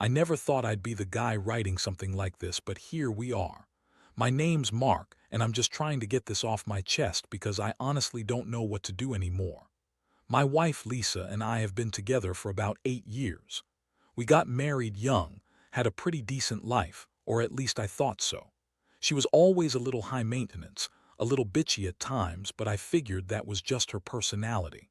I never thought I'd be the guy writing something like this, but here we are. My name's Mark, and I'm just trying to get this off my chest because I honestly don't know what to do anymore. My wife Lisa and I have been together for about 8 years. We got married young, had a pretty decent life, or at least I thought so. She was always a little high maintenance, a little bitchy at times, but I figured that was just her personality.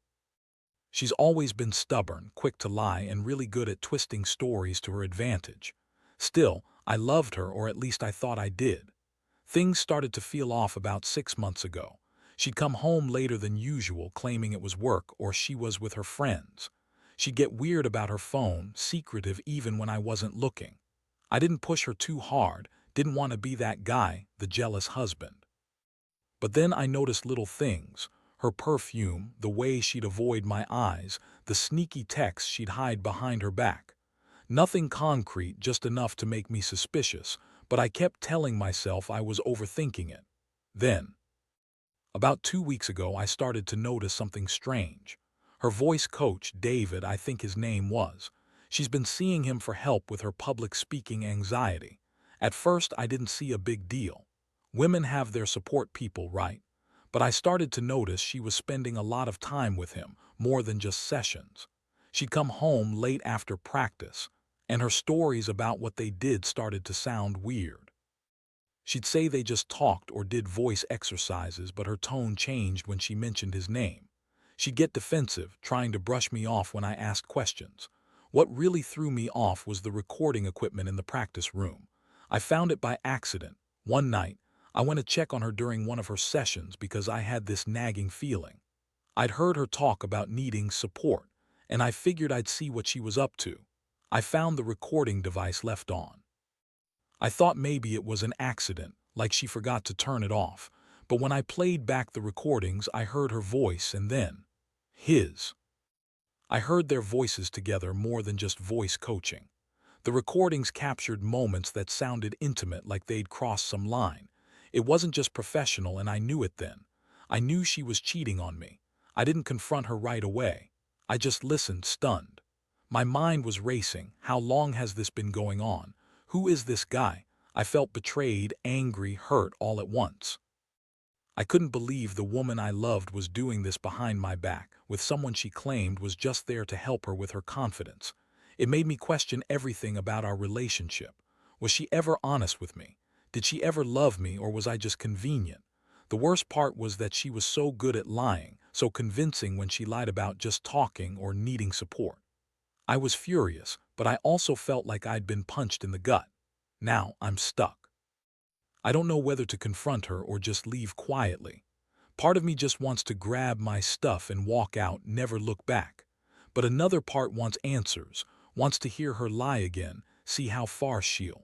She's always been stubborn, quick to lie, and really good at twisting stories to her advantage. Still, I loved her, or at least I thought I did. Things started to feel off about 6 months ago. She'd come home later than usual, claiming it was work or she was with her friends. She'd get weird about her phone, secretive even when I wasn't looking. I didn't push her too hard, didn't want to be that guy, the jealous husband. But then I noticed little things. Her perfume, the way she'd avoid my eyes, the sneaky texts she'd hide behind her back. Nothing concrete, just enough to make me suspicious, but I kept telling myself I was overthinking it. Then, about 2 weeks ago, I started to notice something strange. Her voice coach, David, I think his name was. She's been seeing him for help with her public speaking anxiety. At first, I didn't see a big deal. Women have their support people, right? But I started to notice she was spending a lot of time with him, more than just sessions. She'd come home late after practice, and her stories about what they did started to sound weird. She'd say they just talked or did voice exercises, but her tone changed when she mentioned his name. She'd get defensive, trying to brush me off when I asked questions. What really threw me off was the recording equipment in the practice room. I found it by accident. One night, I went to check on her during one of her sessions because I had this nagging feeling. I'd heard her talk about needing support, and I figured I'd see what she was up to. I found the recording device left on. I thought maybe it was an accident, like she forgot to turn it off, but when I played back the recordings, I heard her voice and then his. I heard their voices together more than just voice coaching. The recordings captured moments that sounded intimate, like they'd crossed some line. It wasn't just professional, and I knew it then. I knew she was cheating on me. I didn't confront her right away. I just listened, stunned. My mind was racing. How long has this been going on? Who is this guy? I felt betrayed, angry, hurt all at once. I couldn't believe the woman I loved was doing this behind my back, with someone she claimed was just there to help her with her confidence. It made me question everything about our relationship. Was she ever honest with me? Did she ever love me, or was I just convenient? The worst part was that she was so good at lying, so convincing when she lied about just talking or needing support. I was furious, but I also felt like I'd been punched in the gut. Now I'm stuck. I don't know whether to confront her or just leave quietly. Part of me just wants to grab my stuff and walk out, never look back. But another part wants answers, wants to hear her lie again, see how far she'll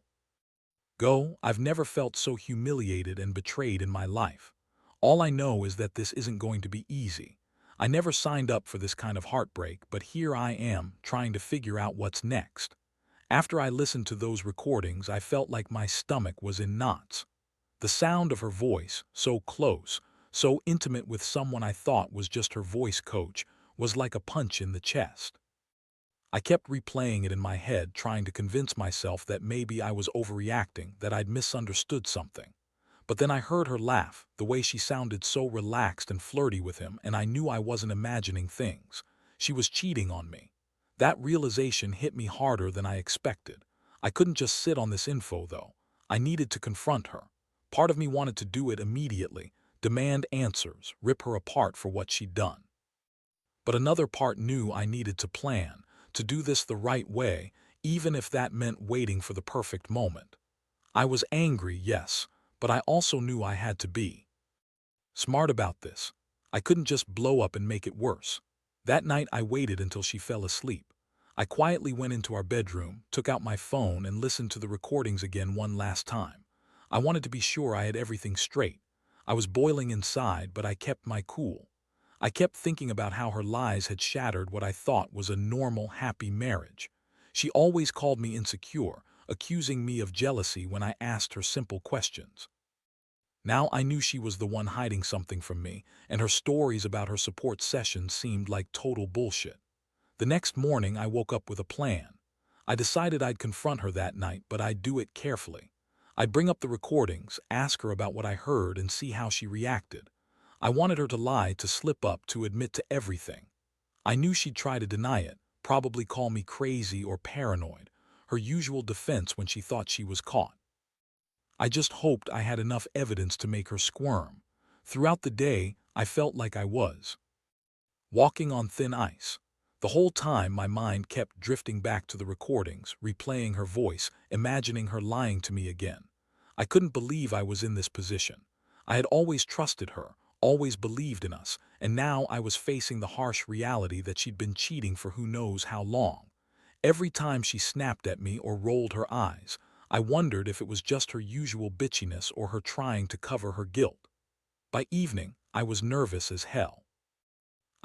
go. I've never felt so humiliated and betrayed in my life. All I know is that this isn't going to be easy. I never signed up for this kind of heartbreak, but here I am, trying to figure out what's next. After I listened to those recordings, I felt like my stomach was in knots. The sound of her voice, so close, so intimate with someone I thought was just her voice coach, was like a punch in the chest. I kept replaying it in my head, trying to convince myself that maybe I was overreacting, that I'd misunderstood something. But then I heard her laugh, the way she sounded so relaxed and flirty with him, and I knew I wasn't imagining things. She was cheating on me. That realization hit me harder than I expected. I couldn't just sit on this info, though. I needed to confront her. Part of me wanted to do it immediately, demand answers, rip her apart for what she'd done. But another part knew I needed to plan, to do this the right way, even if that meant waiting for the perfect moment. I was angry, yes, but I also knew I had to be smart about this. I couldn't just blow up and make it worse. That night I waited until she fell asleep. I quietly went into our bedroom, took out my phone, and listened to the recordings again one last time. I wanted to be sure I had everything straight. I was boiling inside, but I kept my cool. I kept thinking about how her lies had shattered what I thought was a normal, happy marriage. She always called me insecure, accusing me of jealousy when I asked her simple questions. Now I knew she was the one hiding something from me, and her stories about her support sessions seemed like total bullshit. The next morning I woke up with a plan. I decided I'd confront her that night, but I'd do it carefully. I'd bring up the recordings, ask her about what I heard, and see how she reacted. I wanted her to lie, to slip up, to admit to everything. I knew she'd try to deny it, probably call me crazy or paranoid, her usual defense when she thought she was caught. I just hoped I had enough evidence to make her squirm. Throughout the day, I felt like I was walking on thin ice. The whole time my mind kept drifting back to the recordings, replaying her voice, imagining her lying to me again. I couldn't believe I was in this position. I had always trusted her, always believed in us, and now I was facing the harsh reality that she'd been cheating for who knows how long. Every time she snapped at me or rolled her eyes, I wondered if it was just her usual bitchiness or her trying to cover her guilt. By evening, I was nervous as hell.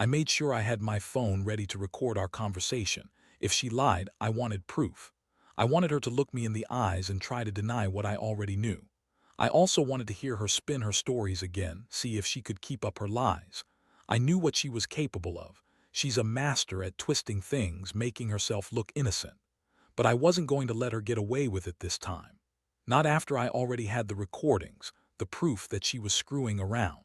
I made sure I had my phone ready to record our conversation. If she lied, I wanted proof. I wanted her to look me in the eyes and try to deny what I already knew. I also wanted to hear her spin her stories again, see if she could keep up her lies. I knew what she was capable of. She's a master at twisting things, making herself look innocent. But I wasn't going to let her get away with it this time. Not after I already had the recordings, the proof that she was screwing around.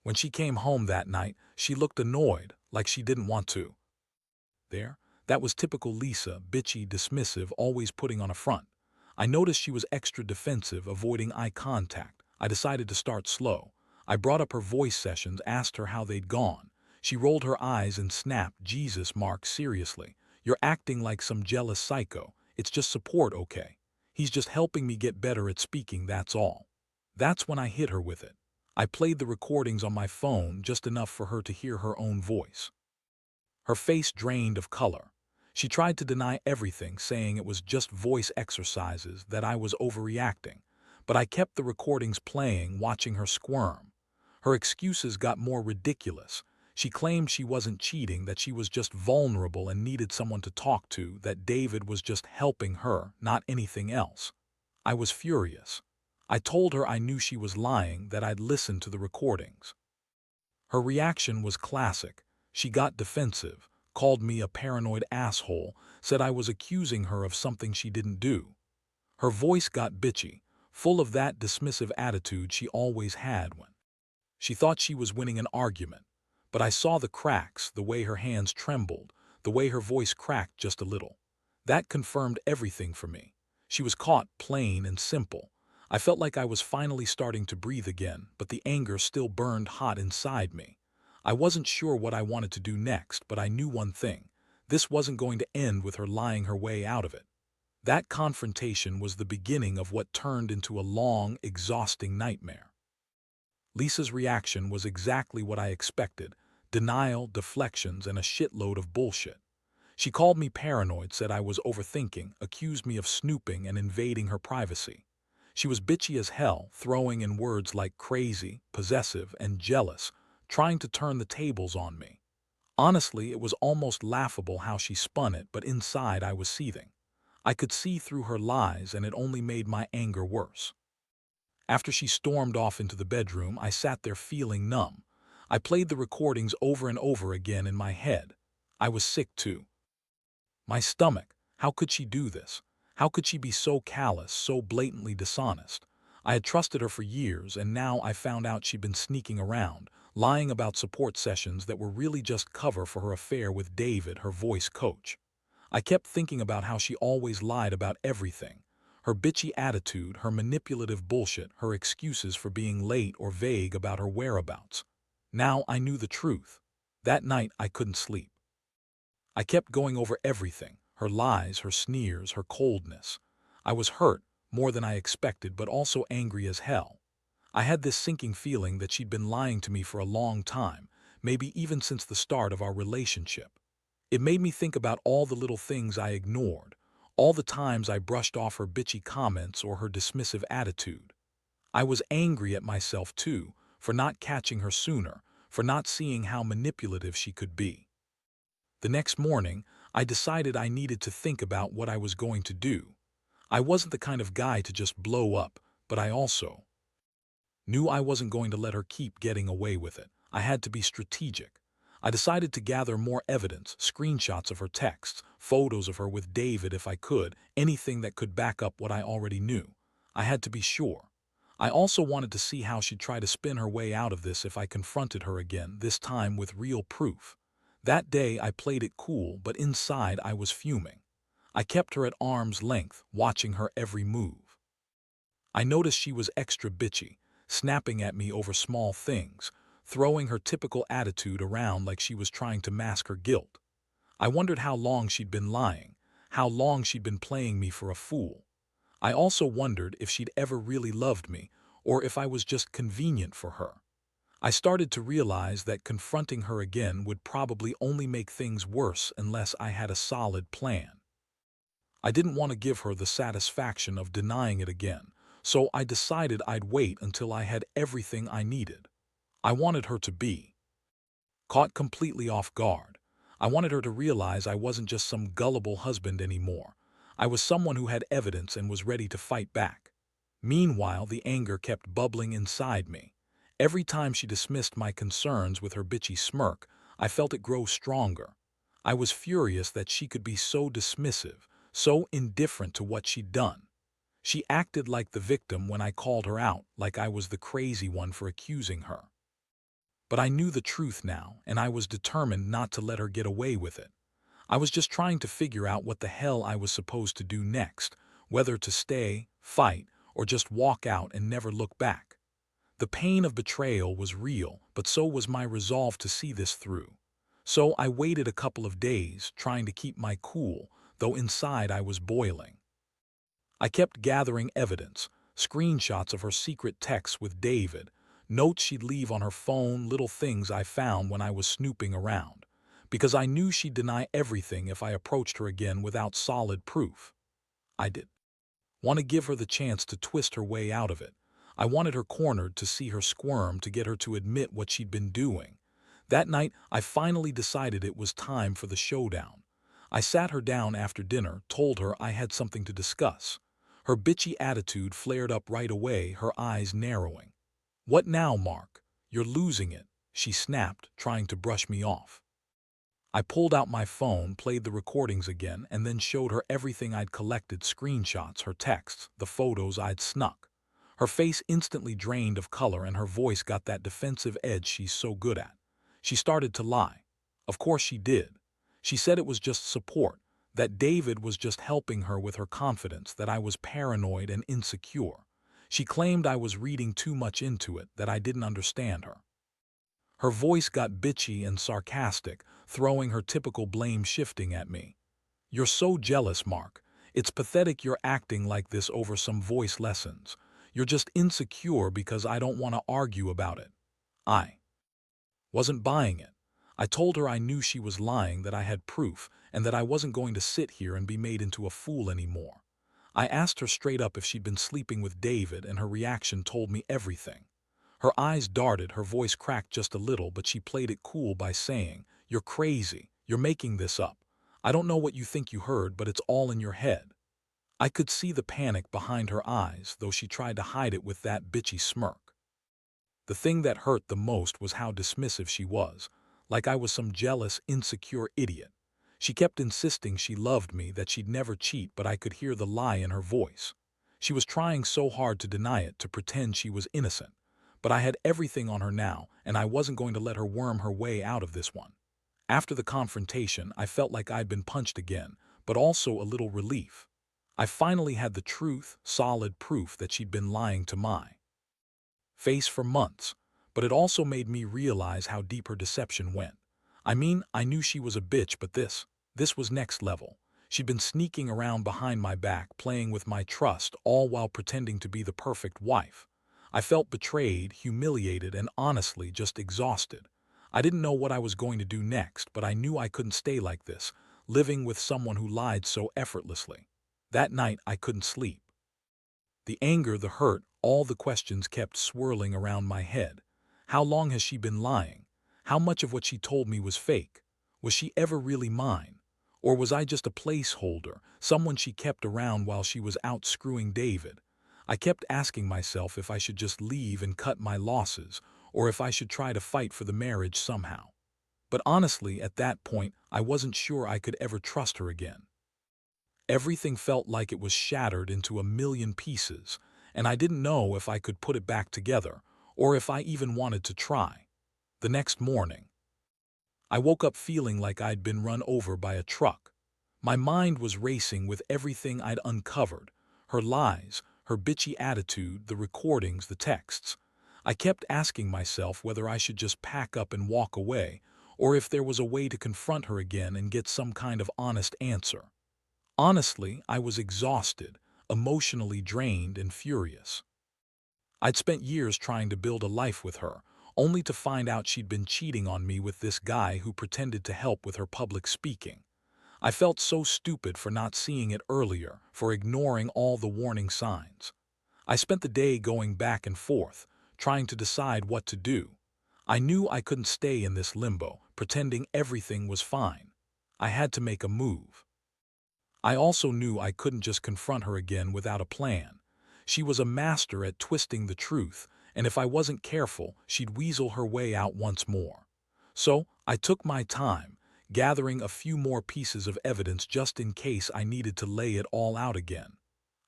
When she came home that night, she looked annoyed, like she didn't want to. There, that was typical Lisa, bitchy, dismissive, always putting on a front. I noticed she was extra defensive, avoiding eye contact. I decided to start slow. I brought up her voice sessions, asked her how they'd gone. She rolled her eyes and snapped, "Jesus, Mark, seriously. You're acting like some jealous psycho. It's just support, okay? He's just helping me get better at speaking, that's all." That's when I hit her with it. I played the recordings on my phone just enough for her to hear her own voice. Her face drained of color. She tried to deny everything, saying it was just voice exercises, that I was overreacting. But I kept the recordings playing, watching her squirm. Her excuses got more ridiculous. She claimed she wasn't cheating, that she was just vulnerable and needed someone to talk to, that David was just helping her, not anything else. I was furious. I told her I knew she was lying, that I'd listened to the recordings. Her reaction was classic. She got defensive, called me a paranoid asshole, said I was accusing her of something she didn't do. Her voice got bitchy, full of that dismissive attitude she always had when she thought she was winning an argument. But I saw the cracks, the way her hands trembled, the way her voice cracked just a little. That confirmed everything for me. She was caught, plain and simple. I felt like I was finally starting to breathe again, but the anger still burned hot inside me. I wasn't sure what I wanted to do next, but I knew one thing. This wasn't going to end with her lying her way out of it. That confrontation was the beginning of what turned into a long, exhausting nightmare. Lisa's reaction was exactly what I expected: denial, deflections, and a shitload of bullshit. She called me paranoid, said I was overthinking, accused me of snooping and invading her privacy. She was bitchy as hell, throwing in words like crazy, possessive, and jealous, trying to turn the tables on me. Honestly, it was almost laughable how she spun it, but inside I was seething. I could see through her lies, and it only made my anger worse. After she stormed off into the bedroom, I sat there feeling numb. I played the recordings over and over again in my head. I was sick too. My stomach. How could she do this? How could she be so callous, so blatantly dishonest? I had trusted her for years, and now I found out she'd been sneaking around, lying about support sessions that were really just cover for her affair with David, her voice coach. I kept thinking about how she always lied about everything. Her bitchy attitude, her manipulative bullshit, her excuses for being late or vague about her whereabouts. Now I knew the truth. That night I couldn't sleep. I kept going over everything: her lies, her sneers, her coldness. I was hurt, more than I expected, but also angry as hell. I had this sinking feeling that she'd been lying to me for a long time, maybe even since the start of our relationship. It made me think about all the little things I ignored, all the times I brushed off her bitchy comments or her dismissive attitude. I was angry at myself too, for not catching her sooner, for not seeing how manipulative she could be. The next morning, I decided I needed to think about what I was going to do. I wasn't the kind of guy to just blow up, but I also knew I wasn't going to let her keep getting away with it. I had to be strategic. I decided to gather more evidence, screenshots of her texts, photos of her with David if I could, anything that could back up what I already knew. I had to be sure. I also wanted to see how she'd try to spin her way out of this if I confronted her again, this time with real proof. That day I played it cool, but inside I was fuming. I kept her at arm's length, watching her every move. I noticed she was extra bitchy, snapping at me over small things, throwing her typical attitude around like she was trying to mask her guilt. I wondered how long she'd been lying, how long she'd been playing me for a fool. I also wondered if she'd ever really loved me, or if I was just convenient for her. I started to realize that confronting her again would probably only make things worse unless I had a solid plan. I didn't want to give her the satisfaction of denying it again, so I decided I'd wait until I had everything I needed. I wanted her to be caught completely off guard. I wanted her to realize I wasn't just some gullible husband anymore. I was someone who had evidence and was ready to fight back. Meanwhile, the anger kept bubbling inside me. Every time she dismissed my concerns with her bitchy smirk, I felt it grow stronger. I was furious that she could be so dismissive, so indifferent to what she'd done. She acted like the victim when I called her out, like I was the crazy one for accusing her. But I knew the truth now, and I was determined not to let her get away with it. I was just trying to figure out what the hell I was supposed to do next, whether to stay, fight, or just walk out and never look back. The pain of betrayal was real, but so was my resolve to see this through. So I waited a couple of days, trying to keep my cool, though inside I was boiling. I kept gathering evidence, screenshots of her secret texts with David, notes she'd leave on her phone, little things I found when I was snooping around, because I knew she'd deny everything if I approached her again without solid proof. I did want to give her the chance to twist her way out of it. I wanted her cornered, to see her squirm, to get her to admit what she'd been doing. That night, I finally decided it was time for the showdown. I sat her down after dinner, told her I had something to discuss. Her bitchy attitude flared up right away, her eyes narrowing. "What now, Mark? You're losing it," she snapped, trying to brush me off. I pulled out my phone, played the recordings again, and then showed her everything I'd collected, screenshots, her texts, the photos I'd snuck. Her face instantly drained of color and her voice got that defensive edge she's so good at. She started to lie. Of course she did. She said it was just support, that David was just helping her with her confidence, that I was paranoid and insecure. She claimed I was reading too much into it, that I didn't understand her. Her voice got bitchy and sarcastic, throwing her typical blame shifting at me. "You're so jealous, Mark. It's pathetic you're acting like this over some voice lessons. You're just insecure because I don't want to argue about it." I wasn't buying it. I told her I knew she was lying, that I had proof, and that I wasn't going to sit here and be made into a fool anymore. I asked her straight up if she'd been sleeping with David, and her reaction told me everything. Her eyes darted, her voice cracked just a little, but she played it cool by saying, "You're crazy. You're making this up. I don't know what you think you heard, but it's all in your head." I could see the panic behind her eyes, though she tried to hide it with that bitchy smirk. The thing that hurt the most was how dismissive she was, like I was some jealous, insecure idiot. She kept insisting she loved me, that she'd never cheat, but I could hear the lie in her voice. She was trying so hard to deny it, to pretend she was innocent. But I had everything on her now, and I wasn't going to let her worm her way out of this one. After the confrontation, I felt like I'd been punched again, but also a little relief. I finally had the truth, solid proof that she'd been lying to my face for months, but it also made me realize how deep her deception went. I mean, I knew she was a bitch, but this was next level. She'd been sneaking around behind my back, playing with my trust, all while pretending to be the perfect wife. I felt betrayed, humiliated, and honestly just exhausted. I didn't know what I was going to do next, but I knew I couldn't stay like this, living with someone who lied so effortlessly. That night, I couldn't sleep. The anger, the hurt, all the questions kept swirling around my head. How long has she been lying? How much of what she told me was fake? Was she ever really mine? Or was I just a placeholder, someone she kept around while she was out screwing David? I kept asking myself if I should just leave and cut my losses, or if I should try to fight for the marriage somehow. But honestly, at that point, I wasn't sure I could ever trust her again. Everything felt like it was shattered into a million pieces, and I didn't know if I could put it back together, or if I even wanted to try. The next morning, I woke up feeling like I'd been run over by a truck. My mind was racing with everything I'd uncovered: her lies, her bitchy attitude, the recordings, the texts. I kept asking myself whether I should just pack up and walk away, or if there was a way to confront her again and get some kind of honest answer. Honestly, I was exhausted, emotionally drained, and furious. I'd spent years trying to build a life with her, only to find out she'd been cheating on me with this guy who pretended to help with her public speaking. I felt so stupid for not seeing it earlier, for ignoring all the warning signs. I spent the day going back and forth, trying to decide what to do. I knew I couldn't stay in this limbo, pretending everything was fine. I had to make a move. I also knew I couldn't just confront her again without a plan. She was a master at twisting the truth, and if I wasn't careful, she'd weasel her way out once more. So, I took my time, gathering a few more pieces of evidence just in case I needed to lay it all out again.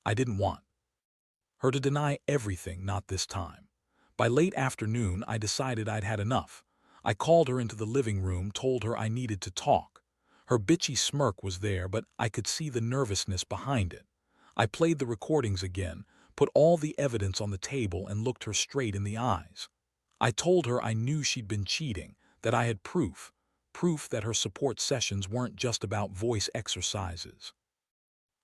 I didn't want her to deny everything, not this time. By late afternoon, I decided I'd had enough. I called her into the living room, told her I needed to talk. Her bitchy smirk was there, but I could see the nervousness behind it. I played the recordings again, put all the evidence on the table, and looked her straight in the eyes. I told her I knew she'd been cheating, that I had proof that her support sessions weren't just about voice exercises.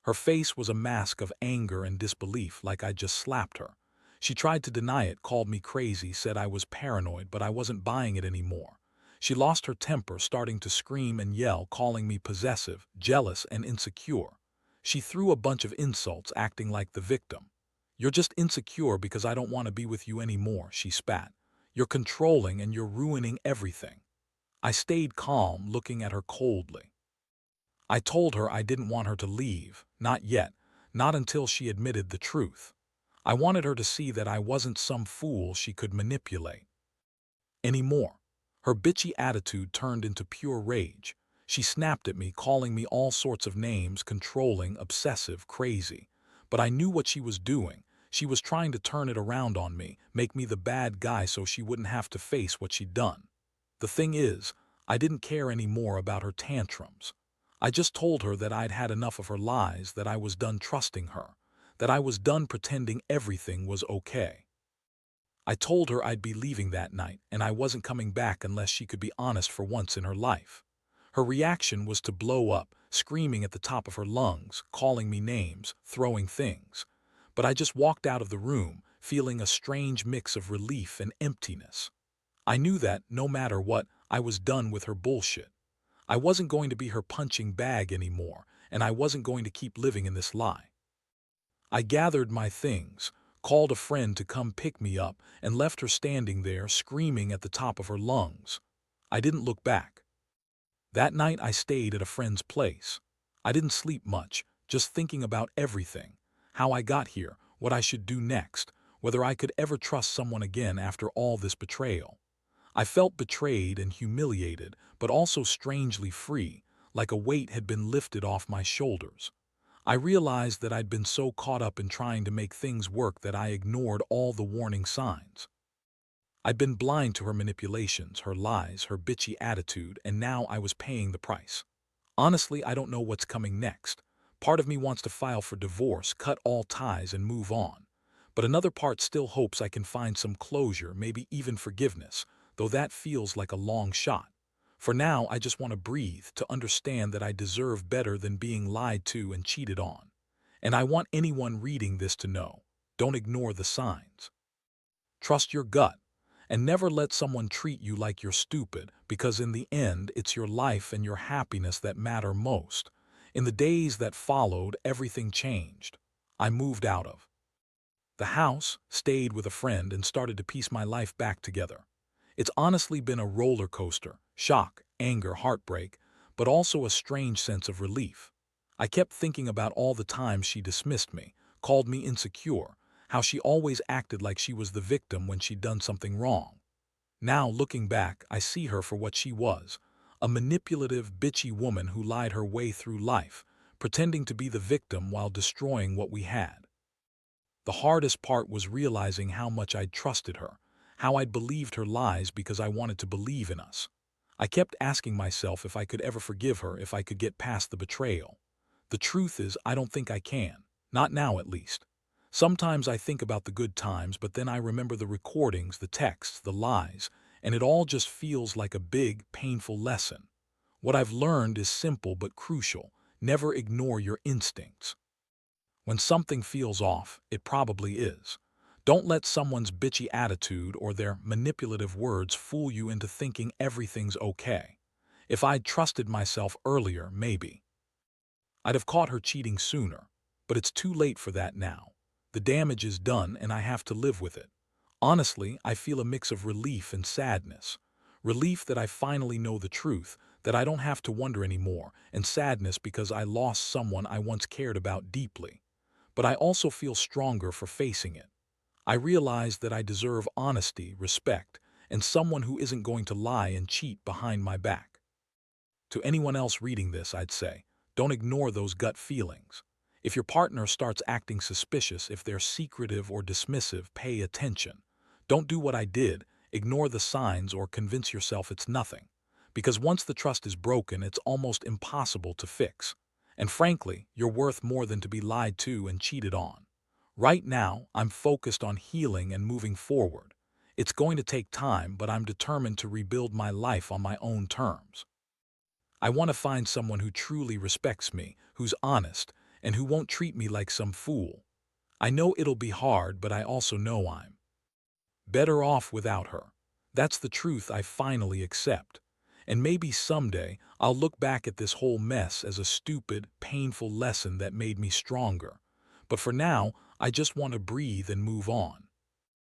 Her face was a mask of anger and disbelief, like I'd just slapped her. She tried to deny it, called me crazy, said I was paranoid, but I wasn't buying it anymore. She lost her temper, starting to scream and yell, calling me possessive, jealous, and insecure. She threw a bunch of insults, acting like the victim. "You're just insecure because I don't want to be with you anymore," she spat. "You're controlling and you're ruining everything." I stayed calm, looking at her coldly. I told her I didn't want her to leave, not yet, not until she admitted the truth. I wanted her to see that I wasn't some fool she could manipulate anymore. Her bitchy attitude turned into pure rage. She snapped at me, calling me all sorts of names: controlling, obsessive, crazy. But I knew what she was doing. She was trying to turn it around on me, make me the bad guy so she wouldn't have to face what she'd done. The thing is, I didn't care anymore about her tantrums. I just told her that I'd had enough of her lies, that I was done trusting her, that I was done pretending everything was okay. I told her I'd be leaving that night, and I wasn't coming back unless she could be honest for once in her life. Her reaction was to blow up, screaming at the top of her lungs, calling me names, throwing things. But I just walked out of the room, feeling a strange mix of relief and emptiness. I knew that, no matter what, I was done with her bullshit. I wasn't going to be her punching bag anymore, and I wasn't going to keep living in this lie. I gathered my things, called a friend to come pick me up, and left her standing there screaming at the top of her lungs. I didn't look back. That night I stayed at a friend's place. I didn't sleep much, just thinking about everything: how I got here, what I should do next, whether I could ever trust someone again after all this betrayal. I felt betrayed and humiliated, but also strangely free, like a weight had been lifted off my shoulders. I realized that I'd been so caught up in trying to make things work that I ignored all the warning signs. I'd been blind to her manipulations, her lies, her bitchy attitude, and now I was paying the price. Honestly, I don't know what's coming next. Part of me wants to file for divorce, cut all ties, and move on. But another part still hopes I can find some closure, maybe even forgiveness, though that feels like a long shot. For now, I just want to breathe, to understand that I deserve better than being lied to and cheated on. And I want anyone reading this to know: don't ignore the signs. Trust your gut, and never let someone treat you like you're stupid, because in the end, it's your life and your happiness that matter most. In the days that followed, everything changed. I moved out of the house, stayed with a friend, and started to piece my life back together. It's honestly been a roller coaster: shock, anger, heartbreak, but also a strange sense of relief. I kept thinking about all the times she dismissed me, called me insecure, how she always acted like she was the victim when she'd done something wrong. Now, looking back, I see her for what she was: A manipulative, bitchy woman who lied her way through life, pretending to be the victim while destroying what we had. The hardest part was realizing how much I'd trusted her, how I'd believed her lies because I wanted to believe in us. I kept asking myself if I could ever forgive her, if I could get past the betrayal. The truth is, I don't think I can. Not now, at least. Sometimes I think about the good times, but then I remember the recordings, the texts, the lies, and it all just feels like a big, painful lesson. What I've learned is simple but crucial. Never ignore your instincts. When something feels off, it probably is. Don't let someone's bitchy attitude or their manipulative words fool you into thinking everything's okay. If I'd trusted myself earlier, maybe I'd have caught her cheating sooner. But it's too late for that now. The damage is done and I have to live with it. Honestly, I feel a mix of relief and sadness. Relief that I finally know the truth, that I don't have to wonder anymore, and sadness because I lost someone I once cared about deeply. But I also feel stronger for facing it. I realize that I deserve honesty, respect, and someone who isn't going to lie and cheat behind my back. To anyone else reading this, I'd say, don't ignore those gut feelings. If your partner starts acting suspicious, if they're secretive or dismissive, pay attention. Don't do what I did, ignore the signs or convince yourself it's nothing. Because once the trust is broken, it's almost impossible to fix. And frankly, you're worth more than to be lied to and cheated on. Right now, I'm focused on healing and moving forward. It's going to take time, but I'm determined to rebuild my life on my own terms. I want to find someone who truly respects me, who's honest, and who won't treat me like some fool. I know it'll be hard, but I also know I'm better off without her. That's the truth I finally accept. And maybe someday I'll look back at this whole mess as a stupid, painful lesson that made me stronger. But for now, I just want to breathe and move on.